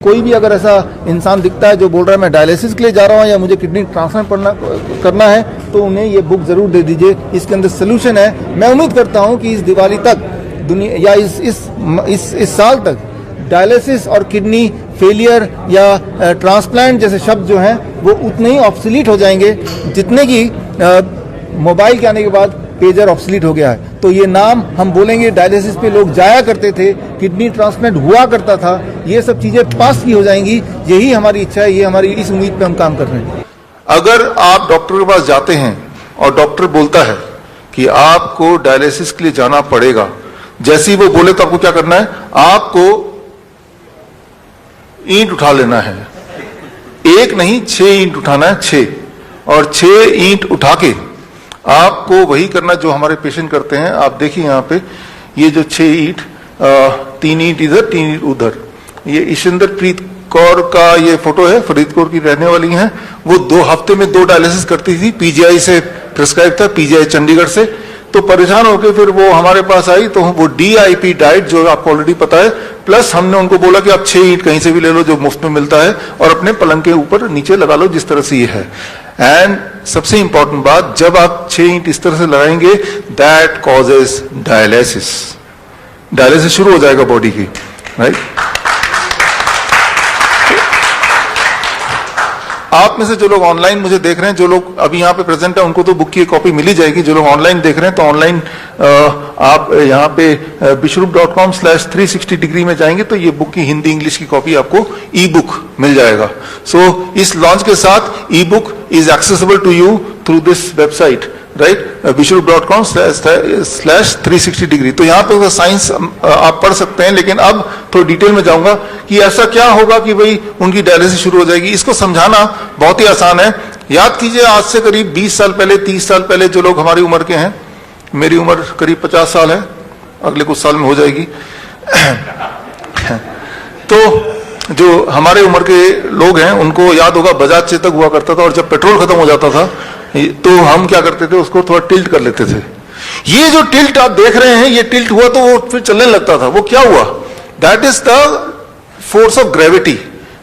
कोई भी अगर ऐसा इंसान दिखता है जो बोल रहा है मैं डायलिसिस के लिए जा रहा हूँ या मुझे किडनी ट्रांसप्लांट करना है, तो उन्हें ये बुक जरूर दे दीजिए। इसके अंदर सोल्यूशन है। मैं उम्मीद करता हूँ कि इस दिवाली तक दुनिया या इस साल तक डायलिसिस और किडनी फेलियर या ट्रांसप्लांट जैसे शब्द जो हैं वो उतने ही ऑब्सोलीट हो जाएंगे जितने कि मोबाइल के आने के बाद पेजर ऑब्सोलीट हो गया है। तो ये नाम हम बोलेंगे, डायलिसिस पे लोग जाया करते थे, किडनी ट्रांसप्लांट हुआ करता था, ये सब चीजें पास की हो जाएंगी। यही हमारी इच्छा है, ये हमारी इस उम्मीद पे हम काम कर रहे हैं। अगर आप डॉक्टर के पास जाते हैं और डॉक्टर बोलता है कि आपको डायलिसिस के लिए जाना पड़ेगा, जैसे ही वो बोले तो आपको क्या करना है? आपको ईंट उठा लेना है। एक नहीं 6 ईंट उठाना है, 6, और 6 ईंट उठा के आपको वही करना जो हमारे पेशेंट करते हैं। आप देखिए यहाँ पे ये जो 6 ईंट, 3 ईंट इधर 3 ईंट उधर, ये ईशिंदर प्रीत कौर का ये फोटो है, फरीदकोट की रहने वाली हैं। वो 2 हफ्ते में 2 डायलिसिस करती थी, पीजीआई से प्रिस्क्राइब था, पीजीआई चंडीगढ़ से। तो परेशान होकर फिर वो हमारे पास आई, तो वो DIP डाइट जो आपको ऑलरेडी पता है, प्लस हमने उनको बोला कि आप 6 ईंट कहीं से भी ले लो जो मुफ्त में मिलता है और अपने पलंग के ऊपर नीचे लगा लो जिस तरह से ये है। एंड सबसे इंपॉर्टेंट बात, जब आप 6 ईंट इस तरह से लगाएंगे, दैट कॉजेस डायलिसिस। डायलिसिस शुरू हो जाएगा बॉडी की, राइट। आप में से जो लोग ऑनलाइन मुझे देख रहे हैं, जो लोग अभी यहाँ पे प्रेजेंट है, उनको तो बुक की कॉपी मिल ही जाएगी। जो लोग ऑनलाइन देख रहे हैं, तो ऑनलाइन आप यहाँ पे bishrup.com/360 डिग्री में जाएंगे तो ये बुक की हिंदी इंग्लिश की कॉपी आपको ई बुक मिल जाएगा। सो इस लॉन्च के साथ e book is accessible to you through this website, right, bishrup.com/360 degree. तो यहाँ पे साइंस आप पढ़ सकते हैं, लेकिन अब थोड़ी डिटेल में जाऊंगा कि ऐसा क्या होगा कि भाई उनकी डायलिसिस शुरू हो जाएगी। इसको समझाना बहुत ही आसान है। याद कीजिए, आज से करीब 20 साल पहले, 30 साल पहले, जो लोग हमारी उम्र के हैं, मेरी उम्र करीब 50 साल है, अगले कुछ साल में हो जाएगी। तो जो हमारे उम्र के लोग हैं उनको याद होगा बजाज चेतक हुआ करता था, और जब पेट्रोल खत्म हो जाता था तो हम क्या करते थे, उसको थोड़ा टिल्ट कर लेते थे। ये जो टिल्ट आप देख रहे हैं, ये टिल्ट हुआ तो वो फिर चलने लगता था। वो क्या हुआ? That is the force of gravity.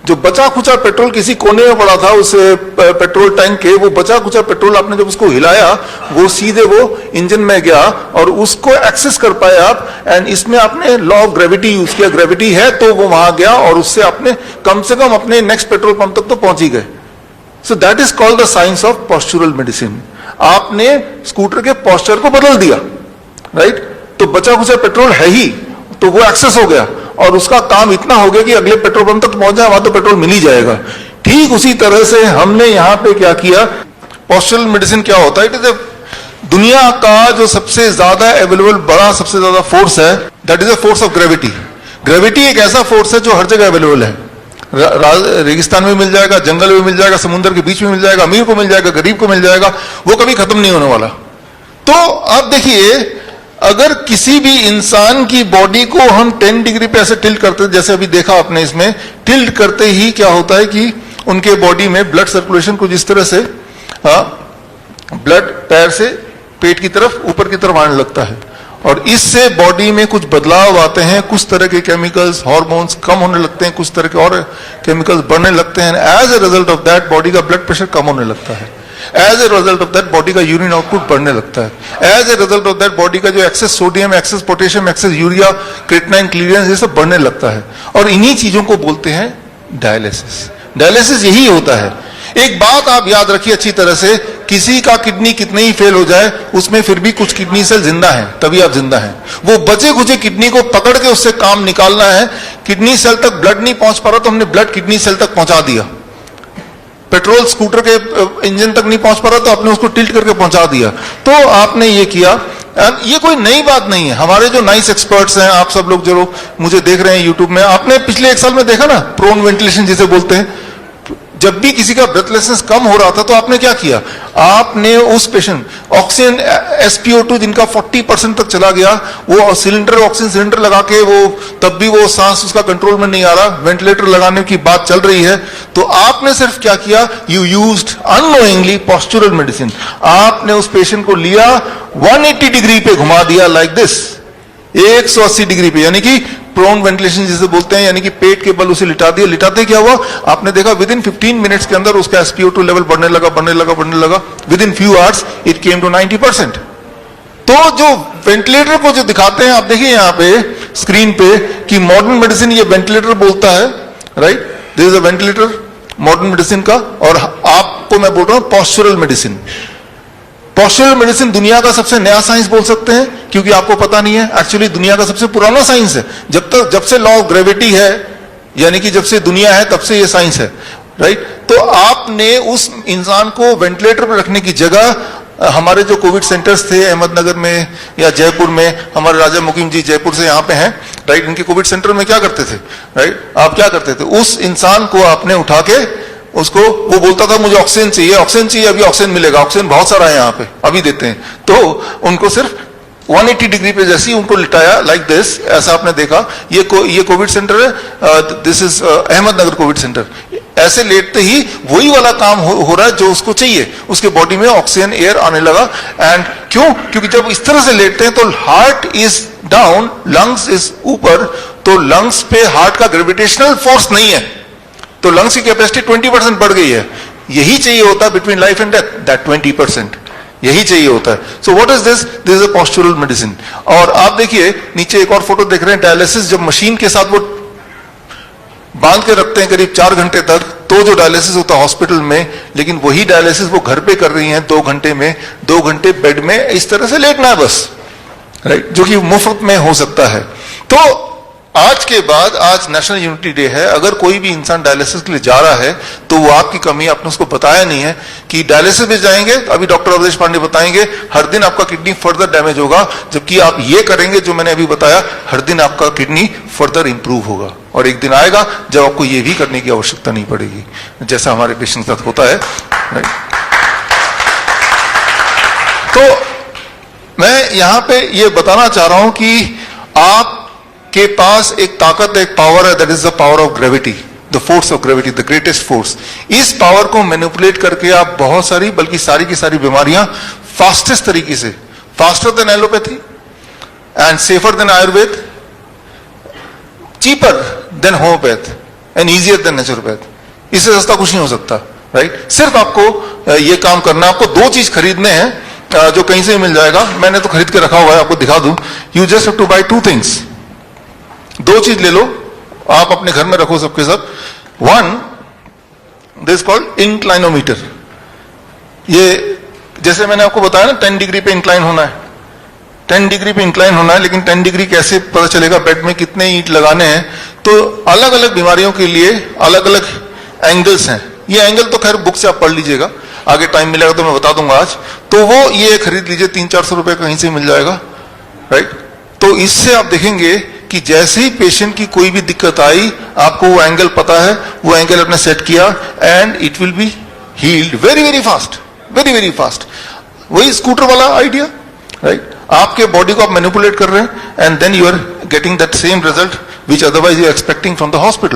जो बचा खुचा पेट्रोल किसी कोने में पड़ा था उस पेट्रोल टैंक के, वो बचा खुचा पेट्रोल आपने जब उसको हिलाया, वो सीधे वो इंजन में गया और उसको एक्सेस कर पाए आप। एंड इसमें आपने लॉ ऑफ ग्रेविटी यूज किया, ग्रेविटी है तो वो वहां गया और उससे आपने कम से कम अपने नेक्स्ट पेट्रोल पंप तक तो पहुंच ही गए। So that is called the science of postural medicine. आपने स्कूटर के पॉस्चर को बदल दिया, राइट। तो बचा खुचा पेट्रोल है ही, तो वो एक्सेस हो गया और उसका काम इतना हो गया कि अगले पेट्रोल पंप तक पहुंच जाए, वहां तो पेट्रोल मिल ही जाएगा। ठीक उसी तरह से हमने यहां पे क्या किया, पॉस्चुरल मेडिसिन क्या होता है? इट इज दुनिया का जो सबसे ज्यादा अवेलेबल बड़ा सबसे ज्यादा फोर्स है, that is a force of gravity. Gravity एक ऐसा फोर्स है जो हर जगह अवेलेबल है। रेगिस्तान में मिल जाएगा, जंगल में मिल जाएगा, समुद्र के बीच में मिल जाएगा, अमीर को मिल जाएगा, गरीब को मिल जाएगा, वो कभी खत्म नहीं होने वाला। तो अब देखिए, अगर किसी भी इंसान की बॉडी को हम 10 डिग्री पे ऐसे टिल्ट करते हैं, जैसे अभी देखा आपने इसमें, टिल्ट करते ही क्या होता है कि उनके बॉडी में ब्लड सर्कुलेशन कुछ इस तरह से, ब्लड पैर से पेट की तरफ, ऊपर की तरफ आने लगता है, और इससे बॉडी में कुछ बदलाव आते हैं। कुछ तरह के केमिकल्स, हार्मोन्स कम होने लगते हैं, कुछ तरह के और केमिकल्स बढ़ने लगते हैं। As a result of that body का ब्लड प्रेशर कम होने लगता है। As a result of that body का यूरिन आउटपुट बढ़ने लगता है। As a result of that body का जो excess sodium, excess potassium, excess urea, creatinine, clearance, ये सब बढ़ने लगता है। और इन्हीं चीजों को बोलते हैं डायलिसिस। डायलिसिस यही होता है। एक बात आप याद रखिए अच्छी तरह से, किसी का किडनी कितने ही फेल हो जाए, उसमें फिर भी कुछ किडनी सेल जिंदा हैं, तभी आप जिंदा हैं। वो बचे खुचे किडनी को पकड़ के उससे काम निकालना है। किडनी सेल तक ब्लड नहीं पहुंच पा रहा तो हमने ब्लड किडनी सेल तक पहुंचा दिया। पेट्रोल स्कूटर के इंजन तक नहीं पहुंच पा रहा तो आपने उसको टिल्ट करके पहुंचा दिया। तो आपने ये किया। ये कोई नई बात नहीं है। हमारे जो नाइस एक्सपर्ट्स हैं, आप सब लोग जो लोग मुझे देख रहे हैं यूट्यूब में, आपने पिछले 1 साल में देखा ना, प्रोन वेंटिलेशन जिसे बोलते हैं। जब भी किसी का ब्रेथलेसनेस कम हो रहा था तो आपने क्या किया, आपने उस पेशेंट ऑक्सीजन SpO2 जिनका 40% तक चला गया, वो सिलेंडर, ऑक्सीजन सिलेंडर लगा के, वो तब भी वो सांस उसका कंट्रोल में नहीं आ रहा, वेंटिलेटर लगाने की बात चल रही है, तो आपने सिर्फ क्या किया, you used unknowingly postural medicine. आपने उस पेशेंट को लिया, 180 डिग्री पे घुमा दिया, लाइक दिस। 180 डिग्री पे, यानी कि प्रोन वेंटिलेशन जिसे बोलते हैं, यानी कि पेट के बल उसे लिटा दिया। लिटाते क्या हुआ, आपने देखा विद इन 15 मिनट्स के अंदर उसका SpO2 लेवल बढ़ने लगा। Within few hours it came to 90%। तो जो वेंटिलेटर को जो दिखाते हैं, आप देखिए यहां पे स्क्रीन पे कि मॉडर्न मेडिसिन ये वेंटिलेटर बोलता है, right, this is a ventilator modern medicine का। और आपको मैं बोल रहा हूं पॉस्चरल मेडिसिन। पॉस्चरल मेडिसिन दुनिया का सबसे नया साइंस बोल सकते हैं, क्योंकि आपको पता नहीं है, एक्चुअली दुनिया का सबसे पुराना साइंस है। जब से लॉ ऑफ ग्रेविटी है, यानी कि जब से दुनिया है तब से ये साइंस है, राइट। तो आपने उस इंसान को वेंटिलेटर पर रखने की जगह, हमारे जो कोविड सेंटर्स थे अहमदनगर में या जयपुर में, हमारे राजा मुकीम जी जयपुर से यहाँ पे हैं, राइट, इनके कोविड सेंटर में क्या करते थे, राइट, आप क्या करते थे, उस इंसान को आपने उठा के उसको, वो बोलता था मुझे ऑक्सीजन चाहिए, अभी ऑक्सीजन मिलेगा, ऑक्सीजन बहुत सारा है यहाँ पे, अभी देते हैं। तो उनको सिर्फ 180 डिग्री पे जैसे ही उनको लिटाया, लाइक दिस, ऐसा आपने देखा। ये कोविड सेंटर है, this is Ahmednagar Covid centre. ऐसे लेटते ही वही वाला काम हो रहा है जो उसको चाहिए, उसके बॉडी में ऑक्सीजन एयर आने लगा। एंड क्यों, क्योंकि जब इस तरह से लेटते हैं तो heart is down, lungs is ऊपर, तो लंग्स पे हार्ट का ग्रेविटेशनल फोर्स नहीं है, तो लंग्स की कैपेसिटी 20% बढ़ गई है। यही चाहिए होता है between life and death, that 20%, यही चाहिए होता है। So what is this, this is a postural medicine. और आप देखिए नीचे एक और फोटो देख रहे हैं, डायलिसिस जब मशीन के साथ वो बांध के रखते हैं करीब 4 घंटे तक, तो जो डायलिसिस होता है हॉस्पिटल में, लेकिन वही डायलिसिस वो घर पे कर रही हैं 2 घंटे में, 2 घंटे बेड में इस तरह से लेटना है बस, राइट, जो कि मुफ्त में हो सकता है। तो आज के बाद, आज नेशनल यूनिटी डे है, अगर कोई भी इंसान डायलिसिस के लिए जा रहा है तो वो आपकी कमी, आपने उसको बताया नहीं है कि डायलिसिस में जाएंगे, अभी डॉक्टर अवधेश पांडे बताएंगे, हर दिन आपका किडनी फर्दर डैमेज होगा, जबकि आप ये करेंगे जो मैंने अभी बताया, हर दिन आपका किडनी फर्दर इंप्रूव होगा। और एक दिन आएगा जब आपको ये भी करने की आवश्यकता नहीं पड़ेगी, जैसा हमारे पेशेंट के साथ होता है, राइट। तो मैं यहां पे ये बताना चाह रहा हूं कि आप के पास एक ताकत, एक पावर है, that is the power of gravity, the force of gravity, the greatest force. इस पावर को मैनिपुलेट करके आप बहुत सारी, बल्कि सारी की सारी बीमारियां फास्टेस्ट तरीके से, faster than allopathy and safer than Ayurveda, cheaper than homeopath and easier than naturopath, इससे सस्ता कुछ नहीं हो सकता, राइट। सिर्फ आपको ये काम करना है। आपको 2 चीज खरीदने हैं जो कहीं से भी मिल जाएगा, मैंने तो खरीद के रखा हुआ है, आपको दिखा दूं। You just have to buy 2 things, 2 चीज ले लो, आप अपने घर में रखो सबके सब। 1, दिस कॉल्ड इंक्लाइनोमीटर। ये जैसे मैंने आपको बताया ना 10 डिग्री पे इंक्लाइन होना है, 10 डिग्री पे इंक्लाइन होना है, लेकिन 10 डिग्री कैसे पता चलेगा, बेड में कितने ईंट लगाने हैं। तो अलग अलग बीमारियों के लिए अलग अलग एंगल्स हैं। ये एंगल तो खैर बुक से आप पढ़ लीजिएगा, आगे टाइम मिलेगा तो मैं बता दूंगा आज। तो वो ये खरीद लीजिए, 300-400 रुपए कहीं से मिल जाएगा, राइट। तो इससे आप देखेंगे कि जैसे ही पेशेंट की कोई भी दिक्कत आई, आपको वो एंगल पता है, वो एंगल आपने सेट किया and it will be healed very very fast, very very fast. वही स्कूटर वाला आइडिया, राइट। आपके बॉडी को आप मैनिपुलेट कर रहे हैं and then you are getting that same result which otherwise you are expecting from the hospital.